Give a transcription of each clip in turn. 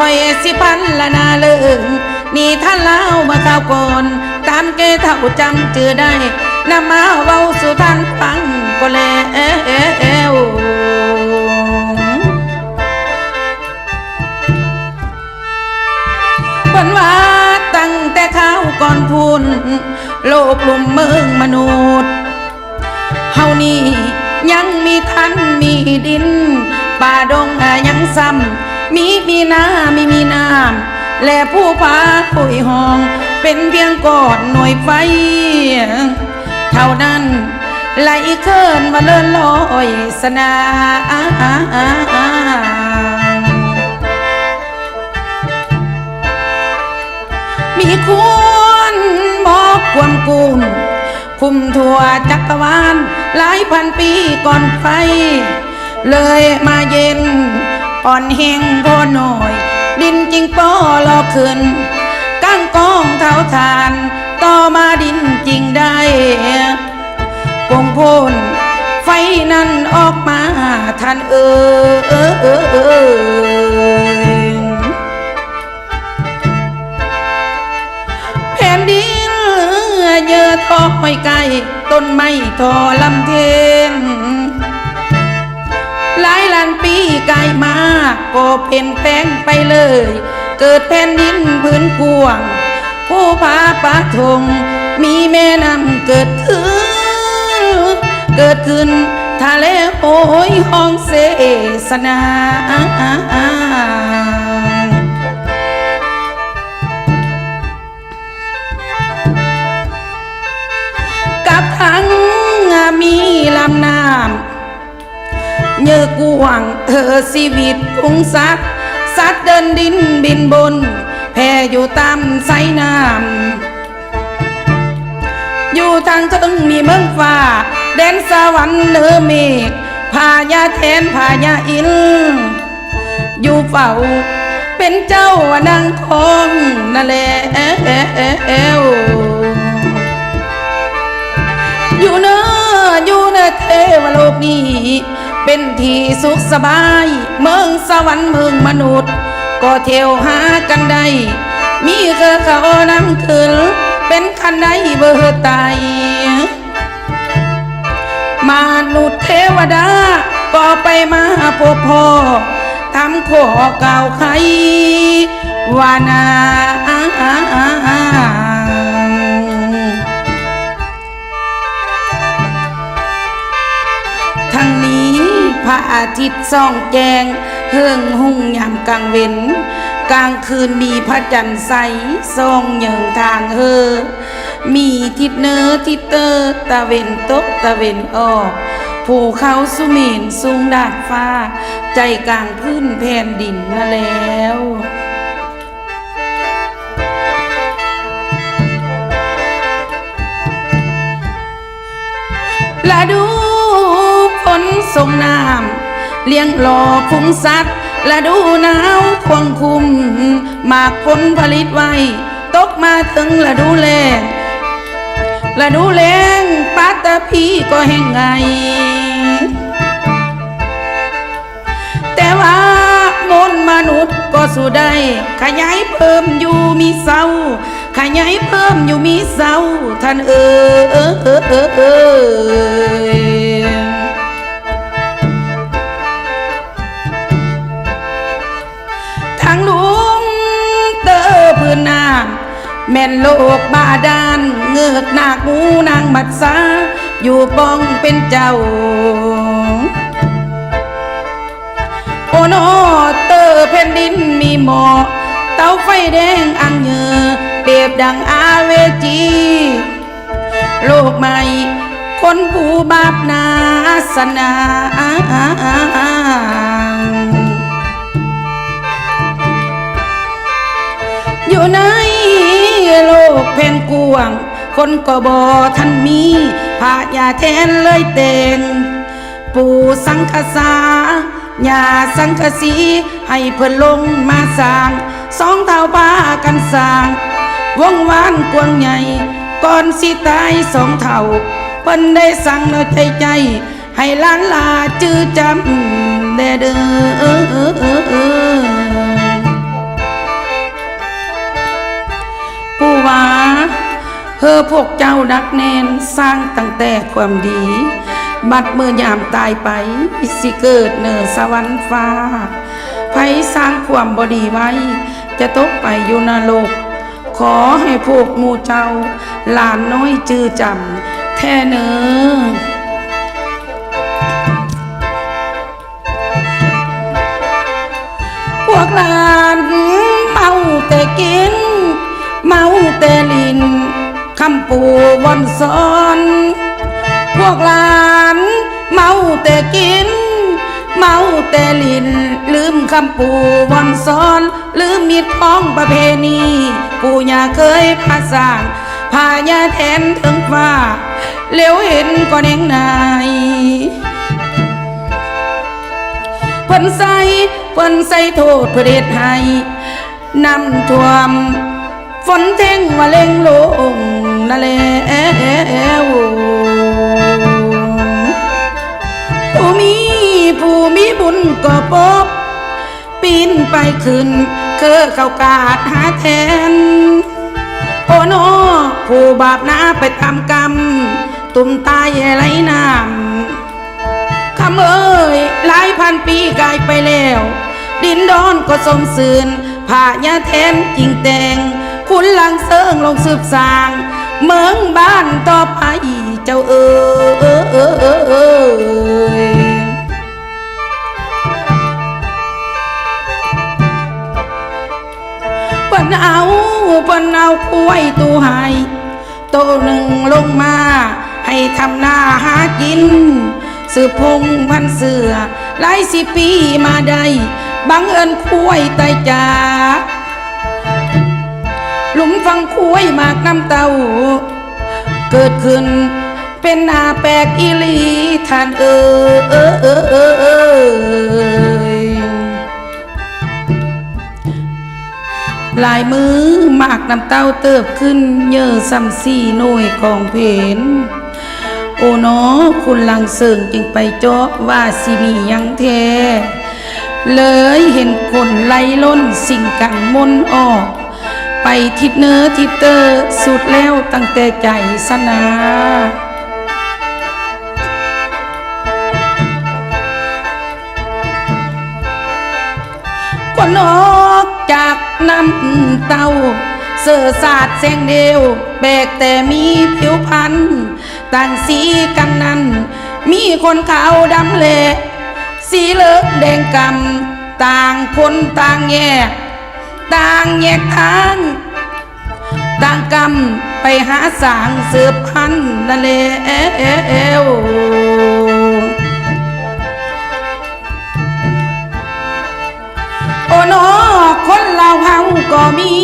อยสิพันละนาเลิงนี่ท่านเล่ามาข่าวก่อนตามเกเท่าจำจือได้นำมาเว้าสู่ท่านฟังก็แล้วเพิ่นว่าตั้งแต่ข้าวก่อนพูนโลกลุ่มเมืองมนุษย์เฮานี่ยังมีท่านมีดินป่าดงยังซ้ำมีน้ำมีน้ำและผู้พาผู้ห้องเป็นเพียงก้อนหน่วยไฟเท่านั้นไหลเคลื่อนมาเลื่อนลอยสนามีควรบอกความกุมคุมทั่วจักรวาลหลายพันปีก่อนไฟเลยมาเย็นอ่อนแห้งพอหน่อยดินจริงป้อรอขึ้นก้างกองเท้าทานต่อมาดินจริงได้ปงพ่นไฟนั้นออกมาท่านแผ่นดินเยอะทอห้อยไก่ต้นไม้ทอลำเทนหลายล้านปีกายมาก็เพ่นแป้งไปเลยเกิดแผ่นดินพื้นกว้างผู้พาปะทงมีแม่น้ำเกิดขึ้นทะเลโอยห้องเสสนากับทั้งมีลำน้ำเยือกว่างชีวิตพุงสัตว์เดินดินบินบนแผ่อยู่ตามสายน้ำอยู่ทางทึงมีเมืองฟ้าแดนสวรรค์เหนือเมฆพญาแทนพญาอินอยู่เฝ้าเป็นเจ้านางคงนั่นแหละอยู่เนื้อเทวโลกนี้เป็นที่สุขสบายเมืองสวรรค์เมืองมนุษย์ก็เที่ยวหากันได้มีเขานำขึ้นเป็นคันใดเบอร์ไตมนุษย์เทวดาก็ไปมาพบพ่อทำข้อเก่าใครวานาทั้งนี้พระอาทิตย์ส่องแจงเฮิงหุ่งยามกลางเว้นกลางคืนมีพระจันทร์ใสส่องเหยิงทางมีทิศเหนือทิศใต้ตะเวนตกตะเวนออกภูเขาสุเมนสูงดาดฟ้าใจกลางพื้นแผ่นดินนั่นแล้วละดูฝนส่งน้ำเลี้ยงหล่อคุ้มสัตว์ละดูหนาวควงคุมมากผลผลิตไว้ตกมาถึงละดูแลงปัตตภีก็แห่งไงแต่ว่ามนมนุษย์ก็สู้ได้ขยายเพิ่มอยู่มีเศร้าขยายเพิ่มอยู่มีเศร้าท่านทางลุมเตอพื้นน้ำแม่นโลกบาดาลเงือกนากูนางมัดสาอยู่ป้องเป็นเจ้าโอโนเตอแผ่นดินมีหมอกเตาไฟแดงอังเงอเปรียบดังอาเวจีโลกใหม่คนผู้บาปนาสนาอยู่ในโลกแผ่นกว้างคนก็บ่ทันมีพระยาแทนเลยเต็งปู่สังฆสาญาสังฆสีให้เพิ่นลงมาสร้างสองเท่าพากันสร้างวงวานกวงใหญ่ก่อนสิตายสองเท่าเพิ่นได้สั่งเอาใจให้ล้านลาจื้อจำเด้อ ว่าพวกเจ้าดักแนนสร้างตั้งแต่ความดีบัดเมื่อยามตายไปสิเกิดเนิสวรรค์ฟ้าไผสร้างความบดีไว้จะตกไปอยู่นรกขอให้พวกหมู่เจ้าหลานน้อยจื้อจำแท้เนอพวกหลานเมาแต่กินเมาแต่ลินคำปูวอนซ้อนพวกหลานเมาแต่กินเมาแต่ลินลืมคำปูวอนซ้อนลืมมิตรพ้องประเพณีปู่ย่าเคยพาสร้างพายาแทนถึงฟ้าเลี้ยวเห็นก็แนงนายเพิ่นใส่โทษเพื่อเด็ดให้น้ำท่วมฝนเท่งว่าเล่งลงนั่นแหละผู้มีบุญก็ปบปีนไปขึ้นเข้ากาดหาแทนโอ้โนผู้บาปนาไปตามกรรมตุ่มตายไหลน้ำคำเอ้ยหลายพันปีกายไปแล้วดินดอนก็สมสื่นผ่ายาแทนจริงแต่งคุณลังเสิงลงสืบสางเมืองบ้านต่อไปเจ้าเปนเอาคุ้ยตูหายโตหนึ่งลงมาให้ทำหน้าหากินสืบพงพันเสือหลายสิบปีมาได้บังเอิญคุ้ยตายจากหลุมฟังคุ้ยมากน้ำเต้าเกิดขึ้นเป็นหน้าแปลกอีลีท่านลายมือมากน้ำเต้าเติบขึ้นเยอะซ้ำสี่หน่วยของเพนโอ้เนาะคุณลังเสิงจึงไปเจาะว่าสิมียังแท้เลยเห็นคนไล่ล้นสิ่งกันมนออกไปทิศเนื้อทิศเตอสุดแล้วตั้งแต่ใจสนาคนออกจากน้ำเต้าเสือสาดแสงเดียวแบกแต่มีผิวพันธ์ต่างสีกันนั้นมีคนขาวดำเละสีเหลืองแดงกำต่างคนต่างแยกทางต่างกำไปหาสางเสืบพันนั่นแหละโอ้นอคนเราเฮาก็มี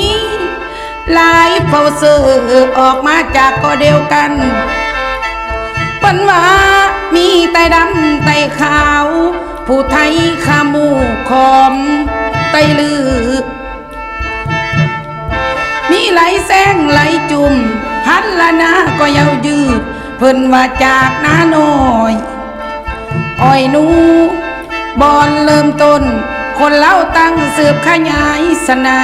หลายเผ่าเสือออกมาจากก็เดียวกันปันว่ามีไตดำไตขาวผู้ไทยขามูขอมไตลือมีไหลแสงไหลจุ่มพันละนาก็ยาวยืดเพิ่นว่าจากนาน้อยอ้อยนูบอนเริ่มต้นคนเล่าตั้งสืบขยายสนา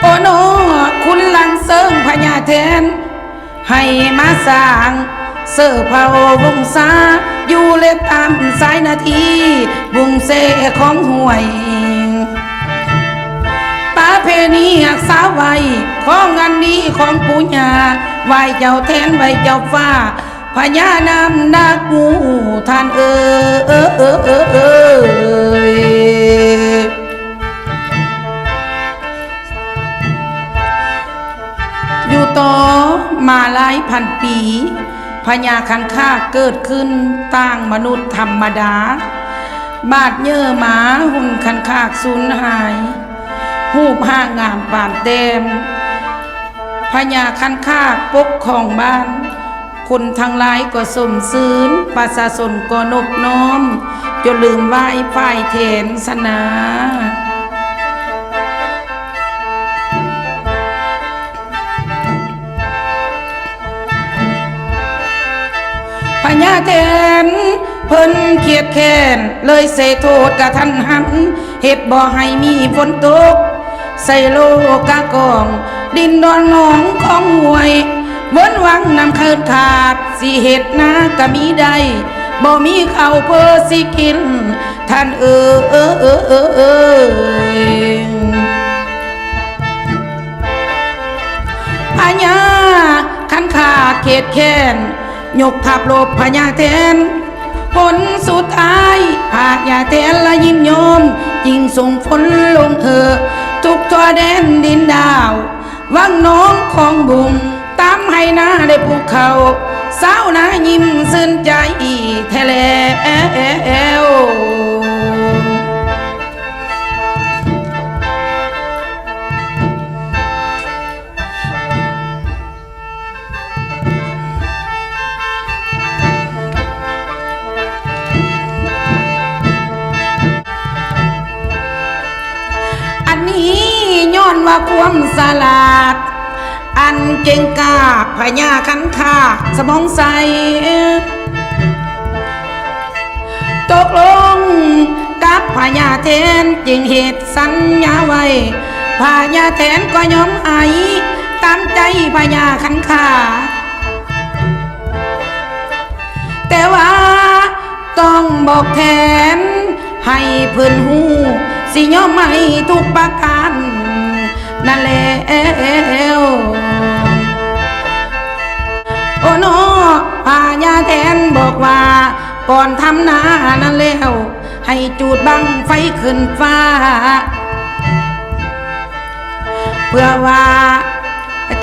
โอ้โนคุณลังเสิงพญาแทนให้มาสร้างเสือเผาวงศาอยู่เล็บตามสายนาทีวงเสของห่วยประเพณีหักษาไว้ของงานนี้ของปู่ย่าไหวเจ้าแทนไหวเจ้าฟ้าพญานำนากูท่านอยู่ต่อมาหลายพันปีพญาคันคากเกิดขึ้นต่างมนุษย์ธรรมดาบาดเยื่อหมาหุ่นคันคากสูญหายหูบห่างงามปานเต็มพญาคันคากปกของบ้านคนทั้งหลายก็สมซื่นประชาชนก็นบน้อมจนลืมไหว้ฝ่ายเถนสนาพญาแทน เพิ่นเครียดแค้นเลยใส่โทษกะทันหันเหตุบ่ให้มีฝนตกใส่โลกากองดินดอนหนองของห่วยเบิ้นวังนำเคินขาดสิเหตุนากะมีได้บ่มีข้าวเพื่อสิกินท่านพญาขันขาเขตแค้นยกทับลบพญาแทนผลสุดท้ายพญาแทนละยิ้มยอมยิ่งส่งฝนลงทุกทั่วแดนดินดาววังน้องของบุงตามให้นาได้ปลูกเขาสาวนายิ้มซื่นใจแท้แล้วอันนี้ย้อนว่าความสลาดอันเก่งกาพญาขันคาสมองใสตกลงกับพญาแทนจึงเหตุสัญญาไว้พญาแทนก็ยอมไอตามใจพญาขันคาแต่ว่าต้องบอกแทนให้เพิ่นหูสิยอมให้ทุกประการนั่นแล้วโอ้โนพญาแทนบอกว่าก่อนทำนานั่นแล้วให้จูดบังไฟขึ้นฟ้าเพื่อว่า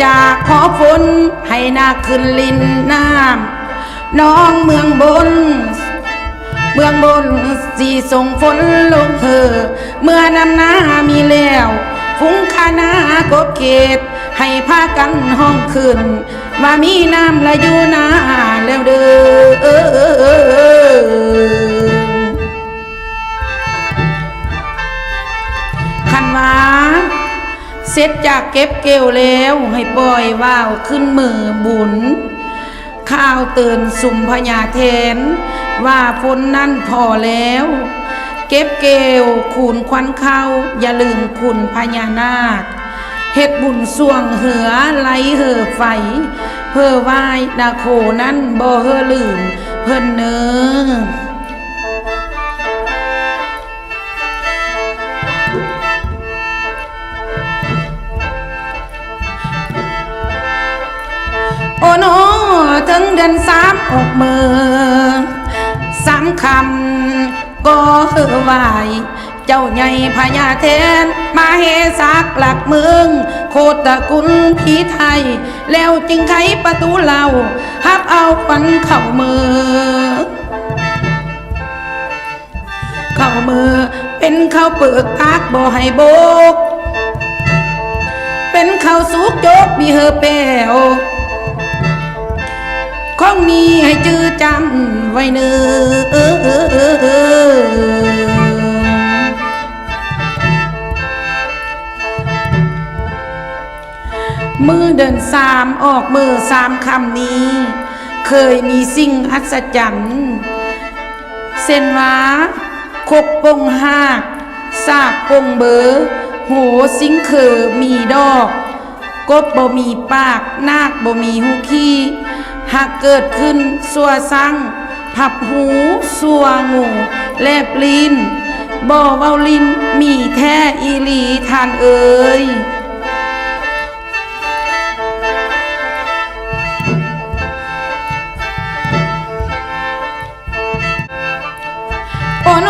จะขอฝนให้นาขึ้นลินน้ำน้องเมืองบนสีส่งฝนลงเมื่อนำนามีแล้วฟุ้งคานากบเขตให้พากันห้องขึ้นว่ามีน้ำละอยู่นาแล้วเด้อคันว่าเสร็จจากเก็บเกี่ยวแล้วให้ปล่อยว่าวขึ้นมือบุญข้าวเตือนสุ่มพญาแทนว่าฝนนั้นพอแล้วเก็บเกลคูณควันเข้าอย่าลืมคุณพญานาคเฮ็ดบุญส่วงเหือไหลไฟเพื่อไหว้นาโคนั้นบ่ลืมเพิ่นเน้อโอ้โนถึงเดือน3 ออกมือ3 คำก็ไหวเจ้าใหญ่พญาแทนมาเฮซักหลักเมืองโคตรกุลผีไทยแล้วจึงไขประตูเหล่าฮับเอาควันเข้ามือเป็นข้าวเปลือกตักบ่ให้โบกเป็นข้าวสุกโยกมีแป้วของนี้ให้จื้อจำไว้เนื้มือเดิน3 ออกมือ3 คำนี้เคยมีสิ่งอัศจรรย์เส้นว้าคกปงหากซากปงเบอโหสิงเขอมีดอกกบบ่มีปากนาคบ่มีหูขี้หากเกิดขึ้นสัวซังพับหูสัวงูแลบลิ้นบ่เว้าลิ้นมีแท้อีหลีทานเอ๋ยโอ้โน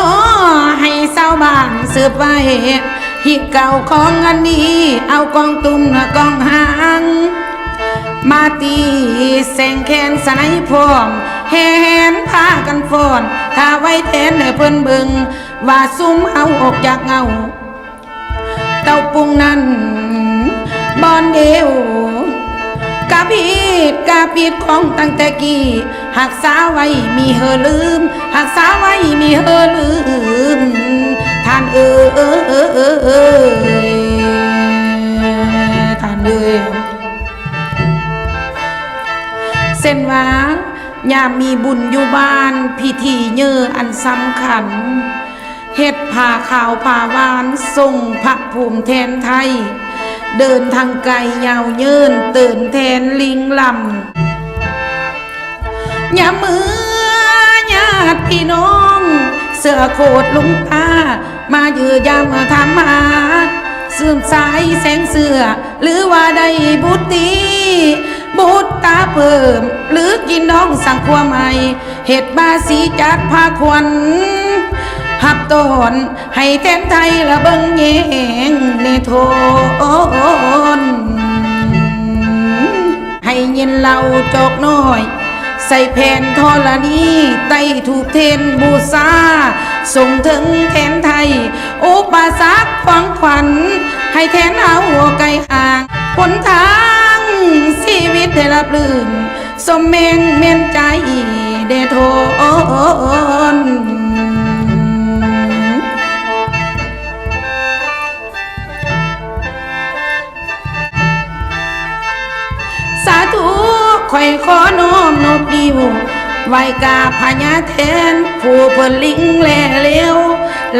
ให้ชาวบ้านสืบไว้ฮิเก่าของอันนี้เอากองตุ้มกองหางมาตีแสงแขนสไนพร้อมแหนพากันฟ้อนถ้าไว้แทนเพิ่นเบิ่งว่าซุ่มเอาออกจากเงาเต้าปุงนั้นบอนเดียวกะผิดของตั้งแต่กี้หักษาไว้มีลืมหักษาไว้มีลืมท่านท่านเส้นว่า ยามมีบุญอยู่บ้านพิธีเยออันสำคัญเฮ็ดผ้าขาวผ้าหวานส่งพระภูมิแทนไทยเดินทางไกลยาวเยินเตือนแทนลิงลำยามมือญาติพี่น้องเสือโคดลุงตามาเยือยามธรรมาสืบสายแสงเสือหรือว่าได้บุตรีบุตรตาเพิ่มหรือกินน้องสั่งครัวใหม่เห็ดบาสีจัดพาควันหับตอนให้แทนไทยละเบิงแยงในโทนให้เย็นเหล่าจอกน้อยใส่แผ่นทอละนี้ไต้ถูกเทนบูซาส่งถึงแทนไทยอุปสรรคขวางขวัญให้แทนเอาหัวไก่ห่างหนทางชีวิตได้รับลื่นสมเมงเมียนใจเดโทนสาธุคอยขอน้อมนบดิวไว้กาพญาแทนผู้เพิ่นลิงแลเลี้ยว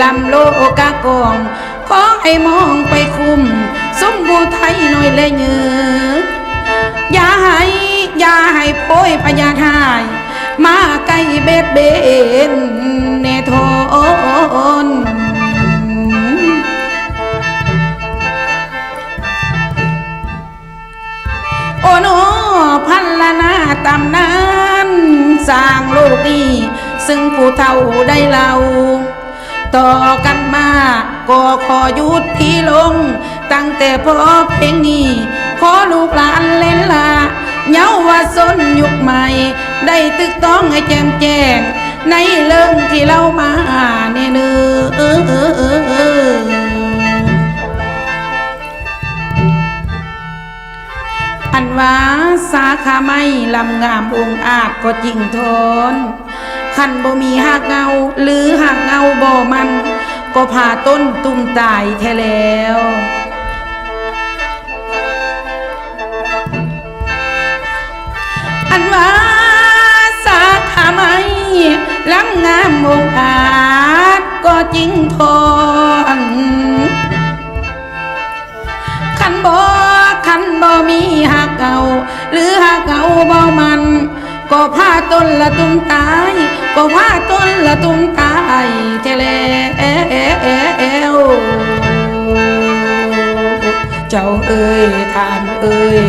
ลำโลกากองขอให้มองไปคุมสมบูไทยหน่อยเลยเนื้ออย่าให้โพยพญาไทยมาไกลเบ็ดเบนเนโทนโอโนพันละนาตำนานสร้างโลกนี้ซึ่งผู้เฒ่าได้เล่าต่อกันมาก็ขอหยุดที่ลงตั้งแต่พอเพลงนี้ขอลูกหลานเล่นละเยาวชนยุคใหม่ได้ตึกต้องให้แจ่มแจ้งในเรื่องที่เรามาเนี่ยเนื้ออันว่าสาขาไม่ลำงามองอาจก็จริงทนขันบ่มีหักเงาหรือหักเงาบ่มันก็ผ่าต้นตุ่มตายแท้แล้วอันว่าสาขาไม่ลำงามองอาจก็จริงทนขันบ่มีหักเงาหรือหักเงาบ่มันก็พาต้นละตุ้มตายก็พาต้นละตุ้มตายเทแล้วเจ้าเอ่ยทานเอ่ย